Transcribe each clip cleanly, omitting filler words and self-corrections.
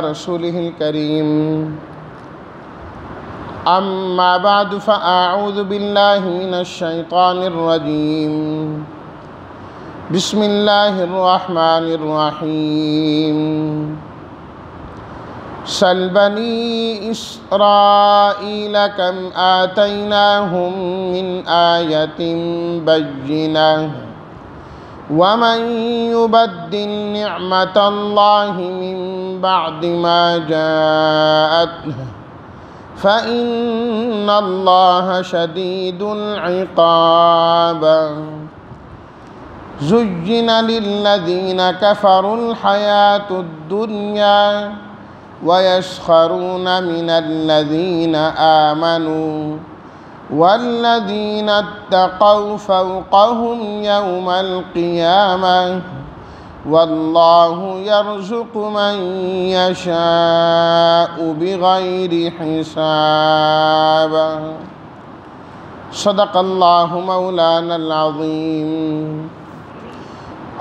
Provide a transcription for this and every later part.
رسوله الكريم أما بعد فأعوذ بالله من الشيطان الرجيم بسم الله الرحمن الرحيم سل بني إسرائيل كم آتيناهم من آية بينة ومن يبدل نعمة الله من بعد ما جاءته فإن الله شديد العقاب زين للذين كفروا الحياة الدنيا ويسخرون من الذين آمنوا والذين اتقوا فوقهم يوم القيامة والله يرزق من يشاء بغير حساب صدق الله مولانا العظيم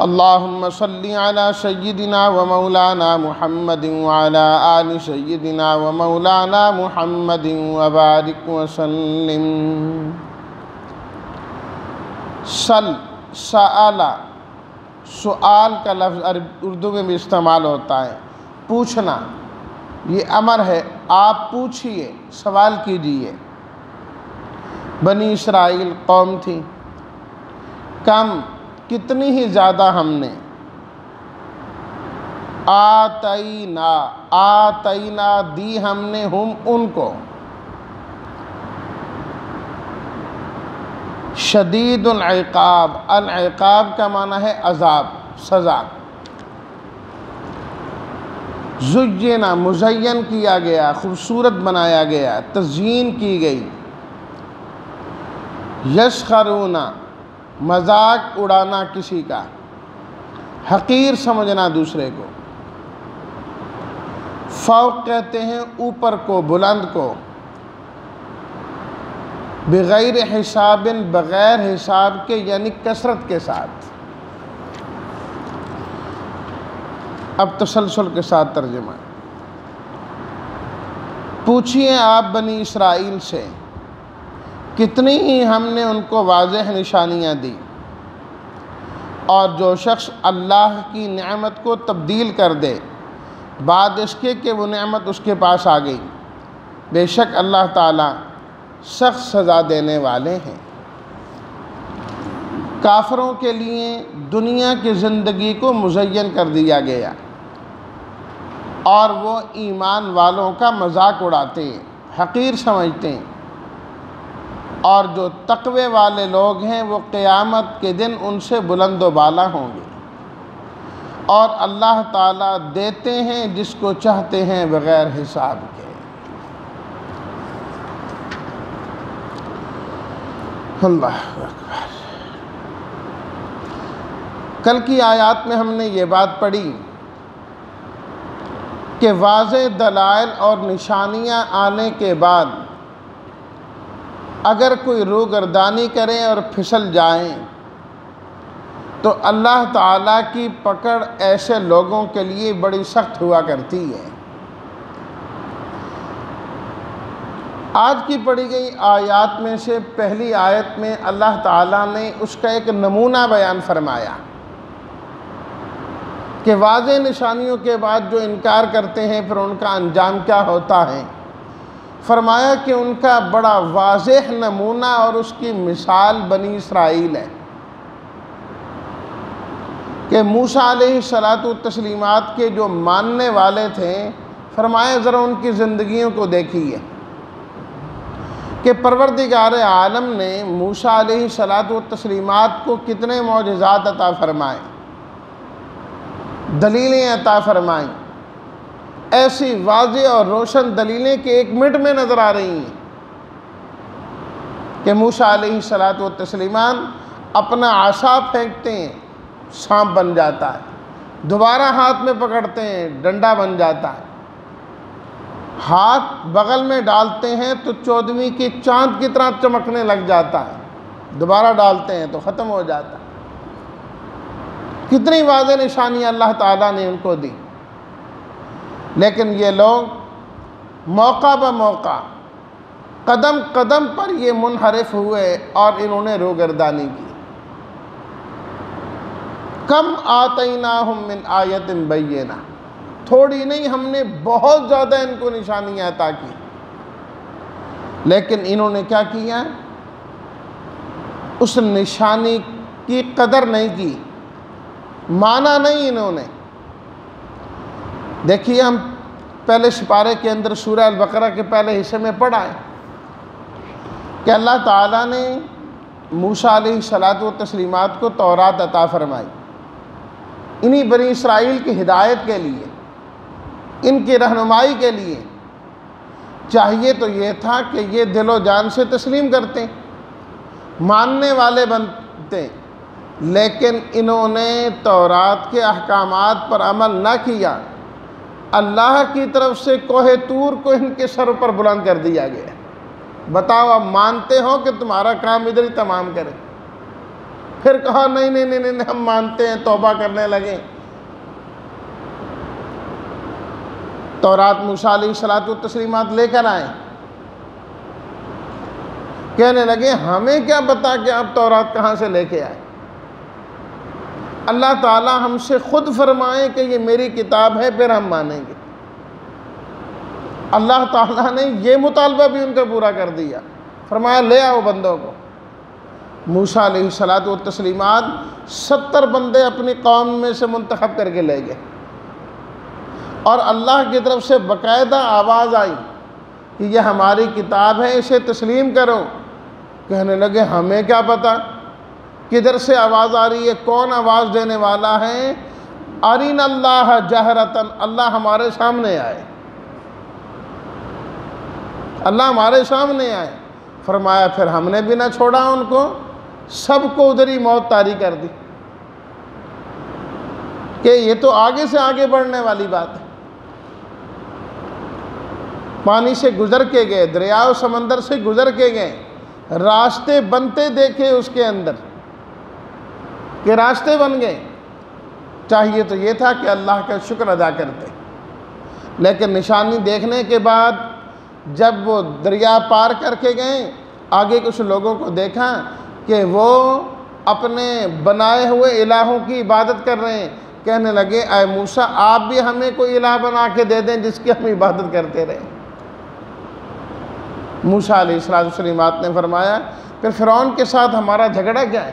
اللهم صل على سيدنا ومولانا محمد وعلى آل سيدنا ومولانا محمد وبارك وسلم سل سأل سؤال کا لفظ اردو میں بھی استعمال ہوتا ہے، پوچھنا، یہ امر ہے، آپ پوچھئے، سوال کیجئے۔ بنی اسرائیل قوم تھی، کم کتنی ہی زیادہ ہم نے آتینا دی ہم نے ہم ان کو شدید العقاب، العقاب کا معنی ہے عذاب، سزا۔ زینا مزین کیا گیا، خوبصورت بنایا گیا، تزیین کی گئی۔ یسخرون مذاق اڑانا کسی کا، حقیر سمجھنا دوسرے کو۔ فوق کہتے ہیں اوپر کو، بلند کو۔ بغیر حساب، بغیر حساب کے یعنی کثرت کے ساتھ۔ اب تسلسل کے ساتھ ترجمہ۔ پوچھئے آپ بنی اسرائیل سے، کتنی ہی ہم نے ان کو واضح نشانیاں دی، اور جو شخص اللہ کی نعمت کو تبدیل کر دے بعد اس کے کہ وہ نعمت اس کے پاس آ گئی، بے شک اللہ تعالیٰ سخت سزا دینے والے ہیں۔ کافروں کے لیے دنیا کی زندگی کو مزین کر دیا گیا اور وہ ایمان والوں کا مذاق اڑاتے ہیں، حقیر سمجھتے ہیں، اور جو تقوی والے لوگ ہیں وہ قیامت کے دن ان سے بلند و بالا ہوں گے، اور اللہ تعالیٰ دیتے ہیں جس کو چاہتے ہیں بغیر حساب کے۔ اللہ اکبر۔ کل کی آیات میں ہم نے یہ بات پڑھی کہ واضح دلائل اور نشانیاں آنے کے بعد اگر کوئی روگردانی کریں اور پھسل جائیں تو اللہ تعالیٰ کی پکڑ ایسے لوگوں کے لیے بڑی سخت ہوا کرتی ہے۔ آج کی پڑھی گئی آیات میں سے پہلی آیت میں اللہ تعالیٰ نے اس کا ایک نمونہ بیان فرمایا کہ واضح نشانیوں کے بعد جو انکار کرتے ہیں پھر ان کا انجام کیا ہوتا ہے۔ فرمایا کہ ان کا بڑا واضح نمونہ اور اس کی مثال بنی اسرائیل ہے کہ موسیٰ علیہ السلام کے جو ماننے والے تھے، فرمایا ذرا ان کی زندگیوں کو دیکھیے کہ پروردگار عالم نے موسیٰ علیہ السلام کو کتنے معجزات عطا فرمائے، دلیلیں عطا فرمائیں، ایسی واضح اور روشن دلیلیں کہ ایک منٹ میں نظر آ رہی ہیں کہ موسیٰ علیہ السلام اپنا عصا پھینکتے ہیں، سانپ بن جاتا ہے، دوبارہ ہاتھ میں پکڑتے ہیں، ڈنڈا بن جاتا ہے، ہاتھ بغل میں ڈالتے ہیں تو 14ویں کی چاند کی طرح چمکنے لگ جاتا ہے، دوبارہ ڈالتے ہیں تو ختم ہو جاتا ہے۔ کتنی واضح نشانی اللہ تعالیٰ نے ان کو دی۔ لیکن یہ لوگ موقع بہ موقع قدم قدم پر یہ منحرف ہوئے اور انہوں نے روگردانی کی۔ کم آتیناہم من آیت بینہ، تھوڑی نہیں، ہم نے بہت زیادہ ان کو نشانیاں عطا کی، لیکن انہوں نے کیا کیا؟ اس نشانی کی قدر نہیں کی، مانا نہیں انہوں نے۔ دیکھیے ہم پہلے سپارے کے اندر سورہ البقرہ کے پہلے حصے میں پڑھا ہے کہ اللہ تعالیٰ نے موسیٰ علیہ الصلاۃ والتسلیمات کو تورات عطا فرمائی، انہی بنی اسرائیل کی ہدایت کے لیے، ان کی رہنمائی کے لیے۔ چاہیے تو یہ تھا کہ یہ دل و جان سے تسلیم کرتے، ماننے والے بنتے، لیکن انہوں نے تورات کے احکامات پر عمل نہ کیا۔ اللہ کی طرف سے کوہ طور کو ان کے سر پر بلند کر دیا گیا۔ بتاؤ اب مانتے ہو کہ تمہارا کام ادھر ہی تمام کرے؟ پھر کہا نہیں نہیں نہیں نہیں ہم مانتے ہیں، توبہ کرنے لگے۔ تورات موسیٰ علیہ الصلاۃ والتسلیمات لے کر آئے، کہنے لگے ہمیں کیا پتا کہ آپ تورات کہاں سے لے کے آئے؟ اللہ تعالیٰ ہم سے خود فرمائے کہ یہ میری کتاب ہے، پھر ہم مانیں گے۔ اللہ تعالیٰ نے یہ مطالبہ بھی ان کا پورا کر دیا، فرمایا لے آؤ بندوں کو۔ موسیٰ علیہ الصلاۃ والتسلیمات 70 بندے اپنی قوم میں سے منتخب کر کے لے گئے، اور اللہ کی طرف سے باقاعدہ آواز آئی کہ یہ ہماری کتاب ہے، اسے تسلیم کرو۔ کہنے لگے ہمیں کیا پتا کدھر سے آواز آ رہی ہے، کون آواز دینے والا ہے؟ ارنا اللہ جہرتاً، اللہ ہمارے سامنے آئے، اللہ ہمارے سامنے آئے۔ فرمایا پھر ہم نے بھی نہ چھوڑا ان کو، سب کو ادھر ہی موت طاری کر دی، کہ یہ تو آگے سے آگے بڑھنے والی بات ہے۔ پانی سے گزر کے گئے، دریا و سمندر سے گزر کے گئے، راستے بنتے دیکھے اس کے اندر کہ راستے بن گئے۔ چاہیے تو یہ تھا کہ اللہ کا شکر ادا کرتے، لیکن نشانی دیکھنے کے بعد جب وہ دریا پار کر کے گئے، آگے کچھ لوگوں کو دیکھا کہ وہ اپنے بنائے ہوئے الہوں کی عبادت کر رہے ہیں۔ کہنے لگے اے موسیٰ آپ بھی ہمیں کوئی الہ بنا کے دے دیں جس کی ہم عبادت کرتے رہیں۔ موسیٰ علیہ السلام نے فرمایا پھر فرعون کے ساتھ ہمارا جھگڑا کیا ہے؟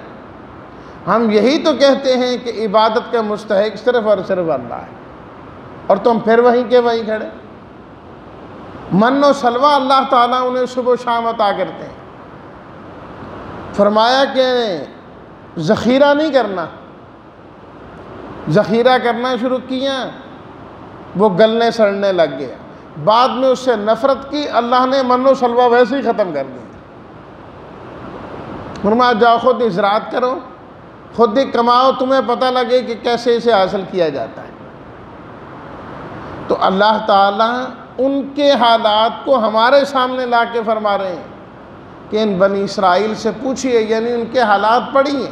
ہم یہی تو کہتے ہیں کہ عبادت کا مستحق صرف اور صرف اللہ ہے، اور تم پھر وہیں کے وہیں کھڑے۔ من و سلوہ اللہ تعالیٰ انہیں صبح و شام عطا کرتے ہیں۔ فرمایا کہ ذخیرہ نہیں کرنا، ذخیرہ کرنا شروع کیا، وہ گلنے سڑنے لگ گیا۔ بعد میں اس سے نفرت کی، اللہ نے من و سلوہ ویسے ہی ختم کر دیا۔ فرمایا جاؤ خود ہی زراعت کرو، خود ہی کماؤ، تمہیں پتہ لگے کہ کیسے اسے حاصل کیا جاتا ہے۔ تو اللہ تعالیٰ ان کے حالات کو ہمارے سامنے لا کے فرما رہے ہیں کہ ان بنی اسرائیل سے پوچھئے، یعنی ان کے حالات پڑھیے۔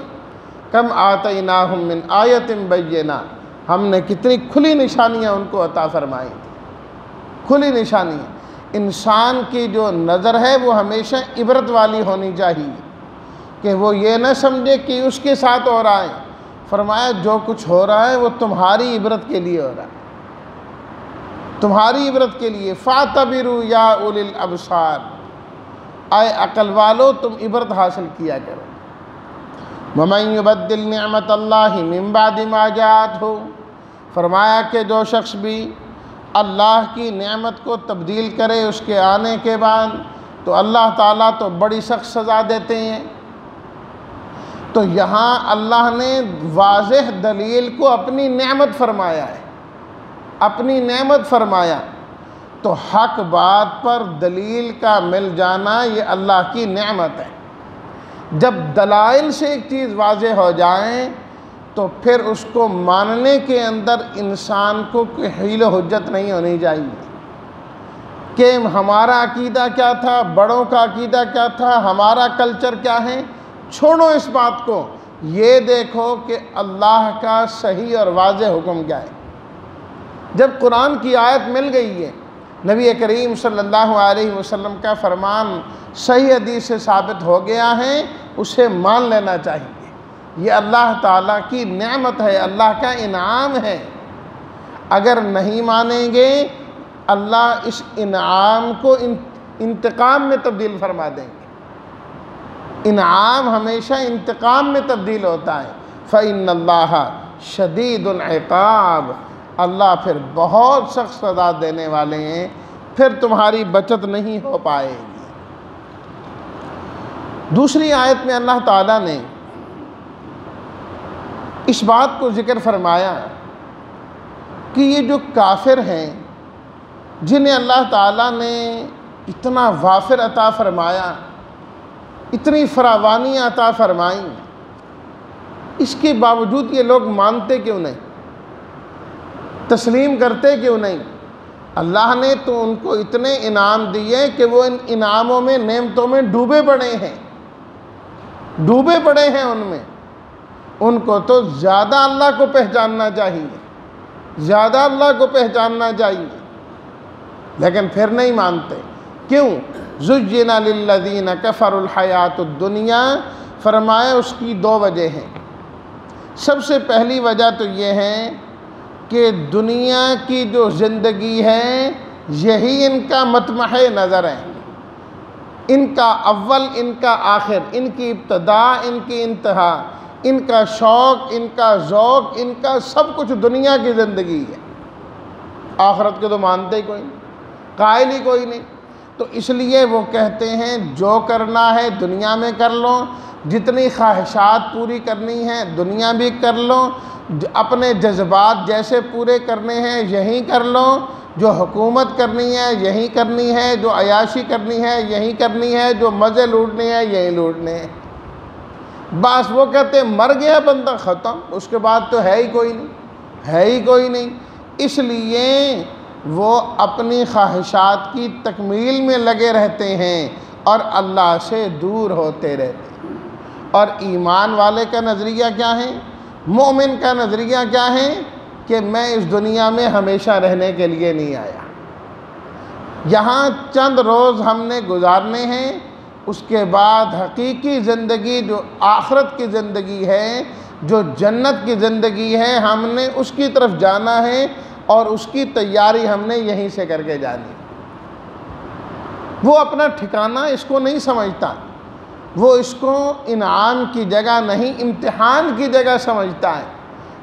کم آتیناہم من آیت بینہ، ہم نے کتنی کھلی نشانیاں ان کو عطا فرمائی تھی، کھلی نشانیاں۔ انسان کی جو نظر ہے وہ ہمیشہ عبرت والی ہونی چاہیے، کہ وہ یہ نہ سمجھے کہ اس کے ساتھ ہو رہا ہے۔ فرمایا جو کچھ ہو رہا ہے وہ تمہاری عبرت کے لیے ہو رہا ہے، تمہاری عبرت کے لیے۔ فَاعْتَبِرُوا يَا أُولِي الْأَبْصَارِ، اے عقل والو تم عبرت حاصل کیا کرو۔ وَمَن يُبَدِّلْ نِعْمَةَ اللَّهِ مِن بَعْدِ مَا جَاءَتْهُ، فرمایا کہ جو شخص بھی اللہ کی نعمت کو تبدیل کرے اس کے آنے کے بعد، تو اللہ تعالیٰ تو بڑی سخت سزا دیتے ہیں۔ تو یہاں اللہ نے واضح دلیل کو اپنی نعمت فرمایا ہے، اپنی نعمت فرمایا، تو حق بات پر دلیل کا مل جانا یہ اللہ کی نعمت ہے۔ جب دلائل سے ایک چیز واضح ہو جائیں تو پھر اس کو ماننے کے اندر انسان کو کوئی حیل و حجت نہیں ہونی چاہیے کہ ہمارا عقیدہ کیا تھا، بڑوں کا عقیدہ کیا تھا، ہمارا کلچر کیا ہے۔ چھوڑو اس بات کو، یہ دیکھو کہ اللہ کا صحیح اور واضح حکم کیا ہے۔ جب قرآن کی آیت مل گئی ہے، نبی کریم صلی اللہ علیہ وسلم کا فرمان صحیح حدیث سے ثابت ہو گیا ہے، اسے مان لینا چاہیے۔ یہ اللہ تعالیٰ کی نعمت ہے، اللہ کا انعام ہے۔ اگر نہیں مانیں گے، اللہ اس انعام کو انتقام میں تبدیل فرما دیں گے۔ انعام ہمیشہ انتقام میں تبدیل ہوتا ہے۔ فَإِنَّ اللَّهَ شَدِيدُ الْعِقَابِ، اللہ پھر بہت سخت سزا دینے والے ہیں، پھر تمہاری بچت نہیں ہو پائے گی۔ دوسری آیت میں اللہ تعالیٰ نے اس بات کو ذکر فرمایا کہ یہ جو کافر ہیں، جنہیں اللہ تعالیٰ نے اتنا وافر عطا فرمایا، اتنی فراوانی عطا فرمائیں، اس کے باوجود یہ لوگ مانتے کیوں نہیں، تسلیم کرتے کیوں نہیں؟ اللہ نے تو ان کو اتنے انعام دیے کہ وہ ان انعاموں میں، نعمتوں میں ڈوبے پڑے ہیں، ڈوبے پڑے ہیں ان میں۔ ان کو تو زیادہ اللہ کو پہچاننا چاہیے، زیادہ اللہ کو پہچاننا چاہیے، لیکن پھر نہیں مانتے۔ کیوں؟ زُجِّنَ لِلَّذِينَ كَفَرُوا الْحَيَاةُ الدُّنْيَا، فرمایا اس کی دو وجہ ہیں۔ سب سے پہلی وجہ تو یہ ہے کہ دنیا کی جو زندگی ہے، یہی ان کا مطمح نظر ہے، ان کا اول، ان کا آخر، ان کی ابتدا، ان کی انتہا، ان کا شوق، ان کا ذوق، ان کا سب کچھ دنیا کی زندگی ہے۔ آخرت کے تو مانتے ہی کوئی نہیں، قائل ہی کوئی نہیں۔ تو اس لیے وہ کہتے ہیں جو کرنا ہے دنیا میں کر لو، جتنی خواہشات پوری کرنی ہے دنیا بھی کر لو، اپنے جذبات جیسے پورے کرنے ہیں یہیں کر لو، جو حکومت کرنی ہے یہیں کرنی ہے، جو عیاشی کرنی ہے یہیں کرنی ہے، جو مزے لوٹنے ہیں یہیں لوٹنے ہیں۔ بس وہ کہتے ہیں مر گیا بندہ، ختم، اس کے بعد تو ہے ہی کوئی نہیں، ہے ہی کوئی نہیں۔ اس لیے وہ اپنی خواہشات کی تکمیل میں لگے رہتے ہیں اور اللہ سے دور ہوتے رہتے ہیں۔ اور ایمان والے کا نظریہ کیا ہے؟ مومن کا نظریہ کیا ہے؟ کہ میں اس دنیا میں ہمیشہ رہنے کے لیے نہیں آیا، یہاں چند روز ہم نے گزارنے ہیں، اس کے بعد حقیقی زندگی جو آخرت کی زندگی ہے، جو جنت کی زندگی ہے، ہم نے اس کی طرف جانا ہے اور اس کی تیاری ہم نے یہیں سے کر کے جانی۔ وہ اپنا ٹھکانہ اس کو نہیں سمجھتا، وہ اس کو انعام کی جگہ نہیں، امتحان کی جگہ سمجھتا ہے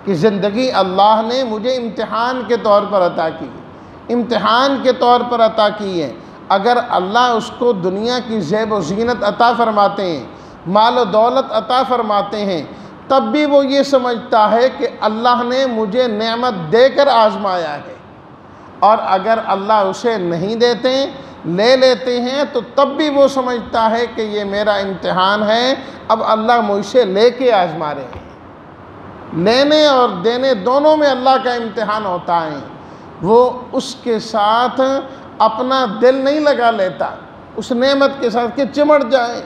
کہ زندگی اللہ نے مجھے امتحان کے طور پر عطا کی، امتحان کے طور پر عطا کی ہے۔ اگر اللہ اس کو دنیا کی زیب و زینت عطا فرماتے ہیں، مال و دولت عطا فرماتے ہیں، تب بھی وہ یہ سمجھتا ہے کہ اللہ نے مجھے نعمت دے کر آزمایا ہے، اور اگر اللہ اسے نہیں دیتے، لے لیتے ہیں، تو تب بھی وہ سمجھتا ہے کہ یہ میرا امتحان ہے، اب اللہ مجھ سے لے کے آزما رہے ہیں۔ لینے اور دینے دونوں میں اللہ کا امتحان ہوتا ہے۔ وہ اس کے ساتھ اپنا دل نہیں لگا لیتا، اس نعمت کے ساتھ کہ چمٹ جائے،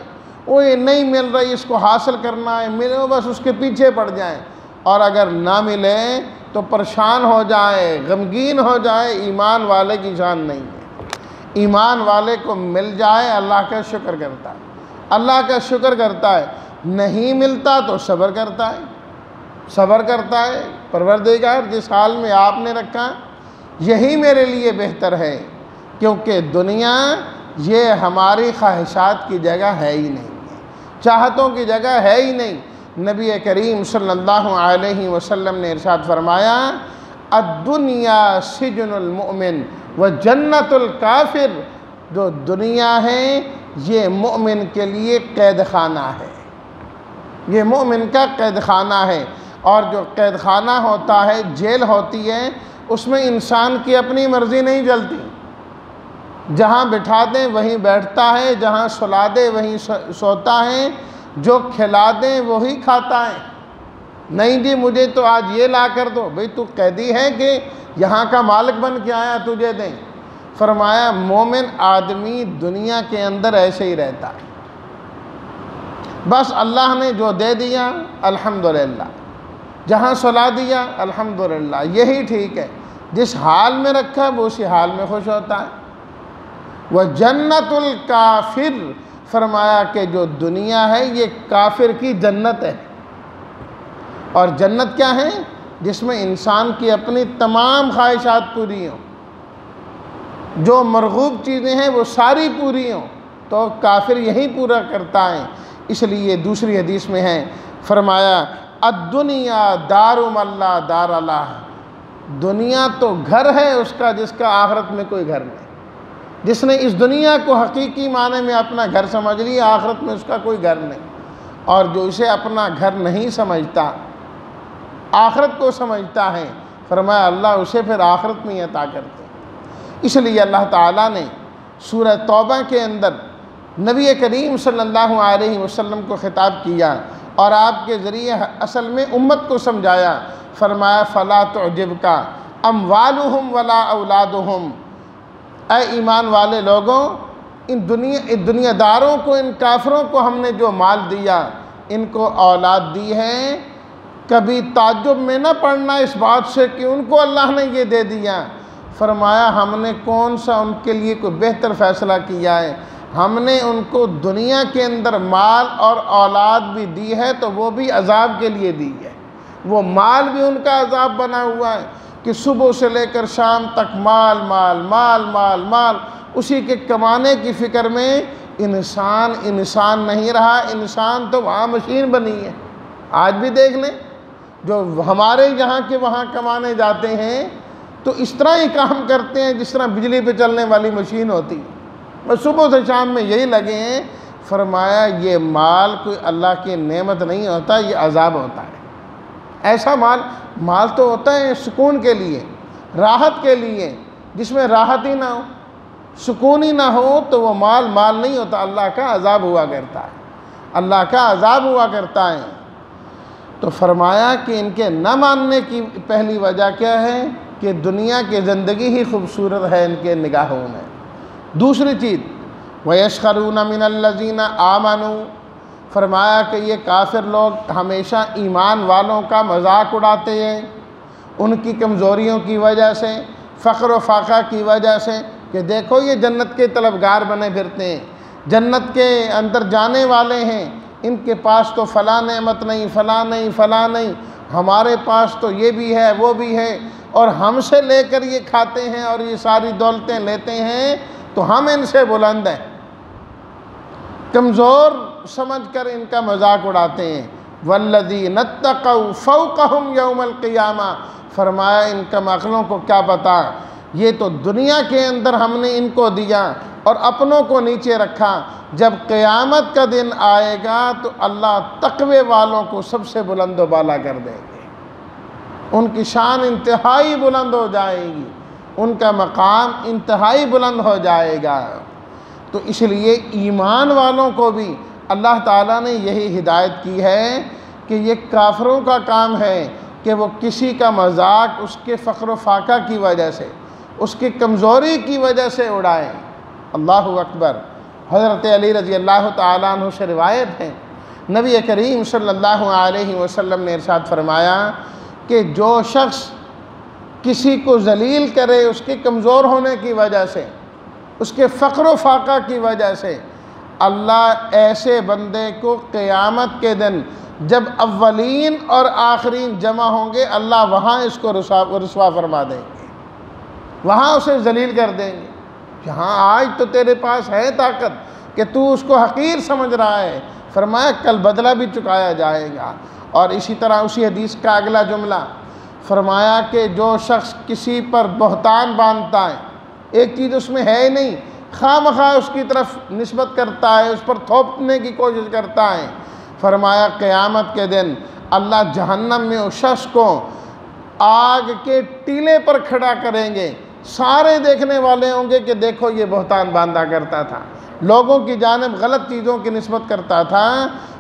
وہ یہ نہیں مل رہی، اس کو حاصل کرنا ہے، ملے بس اس کے پیچھے پڑ جائیں، اور اگر نہ ملے تو پریشان ہو جائے، غمگین ہو جائے۔ ایمان والے کی شان نہیں ہے۔ ایمان والے کو مل جائے اللہ کا شکر کرتا ہے، اللہ کا شکر کرتا ہے، نہیں ملتا تو صبر کرتا ہے، صبر کرتا ہے، پروردگار جس حال میں آپ نے رکھا یہی میرے لیے بہتر ہے، کیونکہ دنیا یہ ہماری خواہشات کی جگہ ہے ہی نہیں، چاہتوں کی جگہ ہے ہی نہیں۔ نبی کریم صلی اللہ علیہ وسلم نے ارشاد فرمایا، الدنیا سجن المؤمن و جنت الکافر، جو دنیا ہے یہ مومن کے لیے قید خانہ ہے، یہ مومن کا قید خانہ ہے۔ اور جو قید خانہ ہوتا ہے، جیل ہوتی ہے، اس میں انسان کی اپنی مرضی نہیں چلتی، جہاں بٹھا دیں وہیں بیٹھتا ہے، جہاں سلا دیں وہیں سوتا ہے، جو کھلا دیں وہی کھاتا ہے۔ نہیں جی مجھے تو آج یہ لا کر دو، بھئی تو قیدی ہے کہ یہاں کا مالک بن کے آیا تجھے دیں؟ فرمایا مومن آدمی دنیا کے اندر ایسے ہی رہتا ہے، بس اللہ نے جو دے دیا الحمدللہ، جہاں سلا دیا الحمدللہ، یہی ٹھیک ہے۔ جس حال میں رکھا ہے وہ اسی حال میں خوش ہوتا ہے۔ وَجَنَّةُ الْكَافِرِ، فرمایا کہ جو دنیا ہے یہ کافر کی جنت ہے۔ اور جنت کیا ہے؟ جس میں انسان کی اپنی تمام خواہشات پوری ہوں، جو مرغوب چیزیں ہیں وہ ساری پوری ہوں، تو کافر یہی پورا کرتا ہے۔ اس لیے دوسری حدیث میں ہے، فرمایا الدنیا دار من لا دار لہ، دنیا تو گھر ہے اس کا جس کا آخرت میں کوئی گھر نہیں۔ جس نے اس دنیا کو حقیقی معنی میں اپنا گھر سمجھ لیا، آخرت میں اس کا کوئی گھر نہیں۔ اور جو اسے اپنا گھر نہیں سمجھتا، آخرت کو سمجھتا ہے، فرمایا اللہ اسے پھر آخرت میں عطا کرتے ہیں۔ اس لیے اللہ تعالیٰ نے سورہ توبہ کے اندر نبی کریم صلی اللہ علیہ وسلم کو خطاب کیا اور آپ کے ذریعے اصل میں امت کو سمجھایا، فرمایا فَلَا تُعْجِبْكَ أَمْوَالُهُمْ وَلَا أَوْلَادُهُمْ، اے ایمان والے لوگوں، ان دنیا داروں کو، ان کافروں کو ہم نے جو مال دیا، ان کو اولاد دی ہے، کبھی تعجب میں نہ پڑنا اس بات سے کہ ان کو اللہ نے یہ دے دیا۔ فرمایا ہم نے کون سا ان کے لیے کوئی بہتر فیصلہ کیا ہے؟ ہم نے ان کو دنیا کے اندر مال اور اولاد بھی دی ہے تو وہ بھی عذاب کے لیے دی ہے۔ وہ مال بھی ان کا عذاب بنا ہوا ہے کہ صبح سے لے کر شام تک مال مال مال مال مال، اسی کے کمانے کی فکر میں انسان نہیں رہا، انسان تو وہاں مشین بنی ہے۔ آج بھی دیکھ لیں، جو ہمارے یہاں کے وہاں کمانے جاتے ہیں تو اس طرح ہی کام کرتے ہیں جس طرح بجلی پہ چلنے والی مشین ہوتی، بس صبح سے شام میں یہی لگے ہیں۔ فرمایا یہ مال کوئی اللہ کی نعمت نہیں ہوتا، یہ عذاب ہوتا ہے۔ ایسا مال تو ہوتا ہے سکون کے لیے، راحت کے لیے، جس میں راحت ہی نہ ہو، سکون ہی نہ ہو تو وہ مال نہیں ہوتا، اللہ کا عذاب ہوا کرتا ہے، اللہ کا عذاب ہوا کرتا ہے۔ تو فرمایا کہ ان کے نہ ماننے کی پہلی وجہ کیا ہے کہ دنیا کی زندگی ہی خوبصورت ہے ان کے نگاہوں میں۔ دوسری چیز وَيَسْخَرُونَ مِنَ الَّذِينَ آمَنُوا، فرمایا کہ یہ کافر لوگ ہمیشہ ایمان والوں کا مذاق اڑاتے ہیں، ان کی کمزوریوں کی وجہ سے، فقر و فاقہ کی وجہ سے، کہ دیکھو یہ جنت کے طلبگار بنے پھرتے ہیں، جنت کے اندر جانے والے ہیں، ان کے پاس تو فلاں نعمت نہیں، فلاں نہیں، فلاں نہیں، ہمارے پاس تو یہ بھی ہے وہ بھی ہے، اور ہم سے لے کر یہ کھاتے ہیں اور یہ ساری دولتیں لیتے ہیں تو ہم ان سے بلند ہیں، کمزور سمجھ کر ان کا مذاق اڑاتے ہیں۔ وَالَّذِينَ اتَّقَوْا فَوْقَهُمْ يَوْمَ الْقِيَامَةِ، فرمایا ان کا عقلوں کو کیا پتا، یہ تو دنیا کے اندر ہم نے ان کو دیا اور اپنوں کو نیچے رکھا، جب قیامت کا دن آئے گا تو اللہ تقوی والوں کو سب سے بلند و بالا کر دیں گے، ان کی شان انتہائی بلند ہو جائے گی، ان کا مقام انتہائی بلند ہو جائے گا۔ تو اس لیے ایمان والوں کو بھی اللہ تعالیٰ نے یہی ہدایت کی ہے کہ یہ کافروں کا کام ہے کہ وہ کسی کا مذاق اس کے فقر و فاقہ کی وجہ سے، اس کی کمزوری کی وجہ سے اڑائیں۔ اللہ اکبر۔ حضرت علی رضی اللہ تعالیٰ عنہ سے روایت ہے، نبی کریم صلی اللہ علیہ وسلم نے ارشاد فرمایا کہ جو شخص کسی کو ذلیل کرے اس کے کمزور ہونے کی وجہ سے، اس کے فقر و فاقہ کی وجہ سے، اللہ ایسے بندے کو قیامت کے دن جب اولین اور آخرین جمع ہوں گے، اللہ وہاں اس کو رسوا فرما دیں گے، وہاں اسے ذلیل کر دیں گے۔ یہاں آج تو تیرے پاس ہے طاقت کہ تو اس کو حقیر سمجھ رہا ہے، فرمایا کل بدلہ بھی چکایا جائے گا۔ اور اسی طرح اسی حدیث کا اگلا جملہ فرمایا کہ جو شخص کسی پر بہتان باندھتا ہے، ایک چیز اس میں ہے ہی نہیں، خواہ مخواہ اس کی طرف نسبت کرتا ہے، اس پر تھوپنے کی کوشش کرتا ہے، فرمایا قیامت کے دن اللہ جہنم میں اس شخص کو آگ کے ٹیلے پر کھڑا کریں گے، سارے دیکھنے والے ہوں گے کہ دیکھو یہ بہتان باندھا کرتا تھا، لوگوں کی جانب غلط چیزوں کی نسبت کرتا تھا،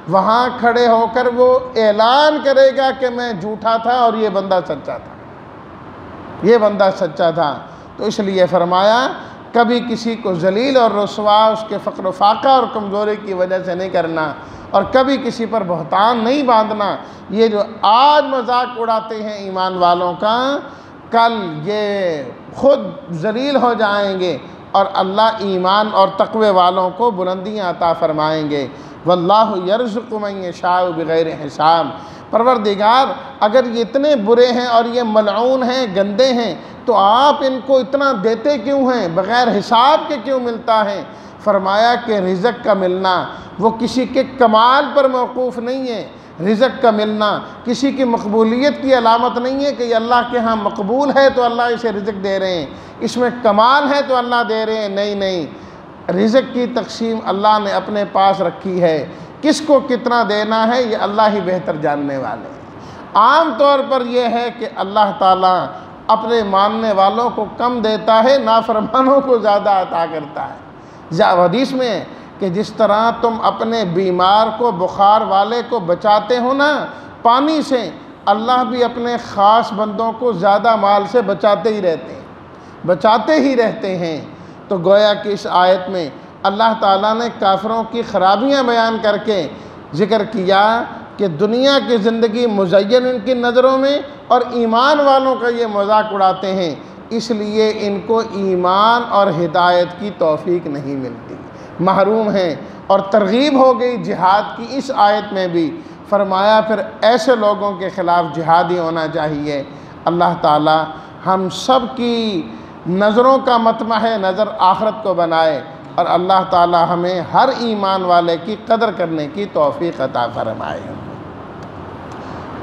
وہاں کھڑے ہو کر وہ اعلان کرے گا کہ میں جھوٹا تھا اور یہ بندہ سچا تھا، یہ بندہ سچا تھا۔ تو اس لیے فرمایا کبھی کسی کو ذلیل اور رسوا اس کے فقر و فاقہ اور کمزوری کی وجہ سے نہیں کرنا، اور کبھی کسی پر بہتان نہیں باندھنا۔ یہ جو آج مذاق اڑاتے ہیں ایمان والوں کا، کل یہ خود ذلیل ہو جائیں گے اور اللہ ایمان اور تقوی والوں کو بلندیاں عطا فرمائیں گے۔ واللہ یرزق من یشاء بغیر حساب۔ پروردگار اگر یہ اتنے برے ہیں اور یہ ملعون ہیں، گندے ہیں، تو آپ ان کو اتنا دیتے کیوں ہیں؟ بغیر حساب کے کیوں ملتا ہے؟ فرمایا کہ رزق کا ملنا وہ کسی کے کمال پر موقوف نہیں ہے۔ رزق کا ملنا کسی کی مقبولیت کی علامت نہیں ہے کہ یہ اللہ کے ہاں مقبول ہے تو اللہ اسے رزق دے رہے ہیں، اس میں کمال ہے تو اللہ دے رہے ہیں۔ نہیں، رزق کی تقسیم اللہ نے اپنے پاس رکھی ہے، کس کو کتنا دینا ہے یہ اللہ ہی بہتر جاننے والے ہیں۔ عام طور پر یہ ہے کہ اللہ تعالیٰ اپنے ماننے والوں کو کم دیتا ہے، نافرمانوں کو زیادہ عطا کرتا ہے۔ حدیث میں ہے کہ جس طرح تم اپنے بیمار کو، بخار والے کو بچاتے ہو نا پانی سے، اللہ بھی اپنے خاص بندوں کو زیادہ مال سے بچاتے ہی رہتے ہیں۔ تو گویا کہ اس آیت میں اللہ تعالیٰ نے کافروں کی خرابیاں بیان کر کے ذکر کیا کہ دنیا کی زندگی مزین ان کی نظروں میں، اور ایمان والوں کا یہ مذاق اڑاتے ہیں، اس لیے ان کو ایمان اور ہدایت کی توفیق نہیں ملتی، محروم ہیں۔ اور ترغیب ہو گئی جہاد کی اس آیت میں بھی، فرمایا پھر ایسے لوگوں کے خلاف جہادی ہونا چاہیے۔ اللہ تعالی ہم سب کی نظروں کا مطمع ہے، نظر آخرت کو بنائے، اور اللہ تعالی ہمیں ہر ایمان والے کی قدر کرنے کی توفیق عطا فرمائے۔